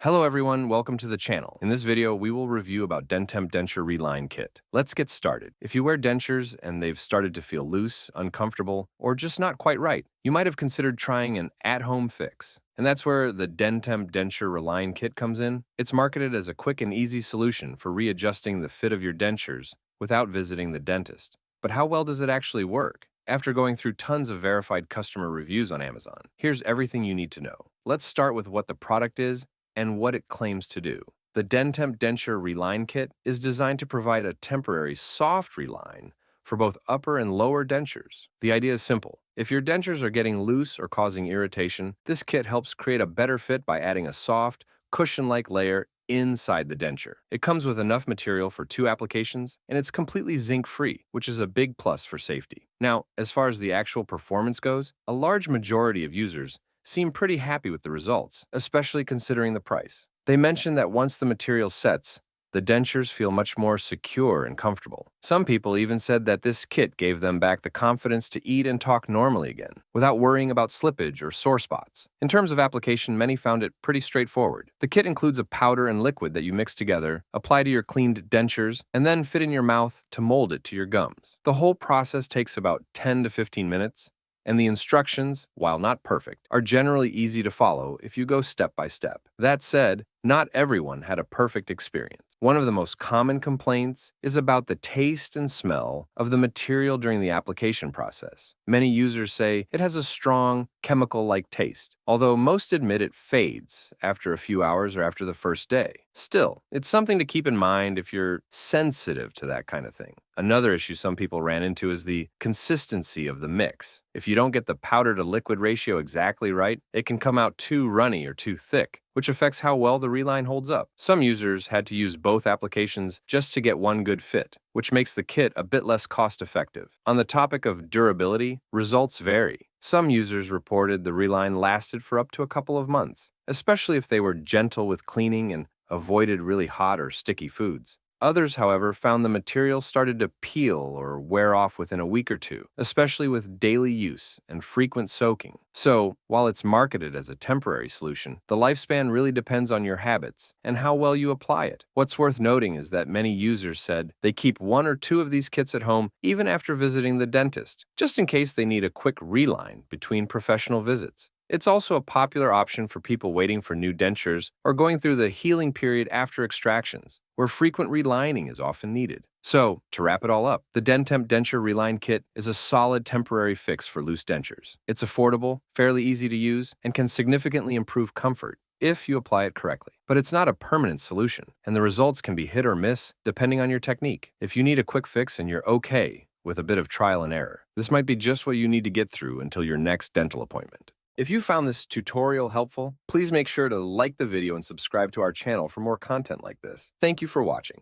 Hello everyone, welcome to the channel. In this video, we will review about Dentemp Denture Reline Kit. Let's get started. If you wear dentures and they've started to feel loose, uncomfortable, or just not quite right, you might have considered trying an at-home fix. And that's where the Dentemp Denture Reline Kit comes in. It's marketed as a quick and easy solution for readjusting the fit of your dentures without visiting the dentist. But how well does it actually work? After going through tons of verified customer reviews on Amazon, here's everything you need to know. Let's start with what the product is and what it claims to do. The Dentemp Denture Reline Kit is designed to provide a temporary soft reline for both upper and lower dentures. The idea is simple. If your dentures are getting loose or causing irritation, this kit helps create a better fit by adding a soft, cushion-like layer inside the denture. It comes with enough material for 2 applications, and it's completely zinc-free, which is a big plus for safety. Now, as far as the actual performance goes, a large majority of users seem pretty happy with the results, especially considering the price. They mention that once the material sets, the dentures feel much more secure and comfortable. Some people even said that this kit gave them back the confidence to eat and talk normally again, without worrying about slippage or sore spots. In terms of application, many found it pretty straightforward. The kit includes a powder and liquid that you mix together, apply to your cleaned dentures, and then fit in your mouth to mold it to your gums. The whole process takes about 10 to 15 minutes, and the instructions, while not perfect, are generally easy to follow if you go step by step. That said, not everyone had a perfect experience. One of the most common complaints is about the taste and smell of the material during the application process. Many users say it has a strong, chemical-like taste, although most admit it fades after a few hours or after the first day. Still, it's something to keep in mind if you're sensitive to that kind of thing. Another issue some people ran into is the consistency of the mix. If you don't get the powder to liquid ratio exactly right, it can come out too runny or too thick, which affects how well the reline holds up. Some users had to use both applications just to get one good fit, which makes the kit a bit less cost-effective. On the topic of durability, results vary. Some users reported the reline lasted for up to a couple of months, especially if they were gentle with cleaning and avoided really hot or sticky foods. Others, however, found the material started to peel or wear off within a week or two, especially with daily use and frequent soaking. So, while it's marketed as a temporary solution, the lifespan really depends on your habits and how well you apply it. What's worth noting is that many users said they keep 1 or 2 of these kits at home even after visiting the dentist, just in case they need a quick reline between professional visits. It's also a popular option for people waiting for new dentures or going through the healing period after extractions, where frequent relining is often needed. So, to wrap it all up, the Dentemp Denture Reline Kit is a solid temporary fix for loose dentures. It's affordable, fairly easy to use, and can significantly improve comfort if you apply it correctly. But it's not a permanent solution, and the results can be hit or miss depending on your technique. If you need a quick fix and you're okay with a bit of trial and error, this might be just what you need to get through until your next dental appointment. If you found this tutorial helpful, please make sure to like the video and subscribe to our channel for more content like this. Thank you for watching.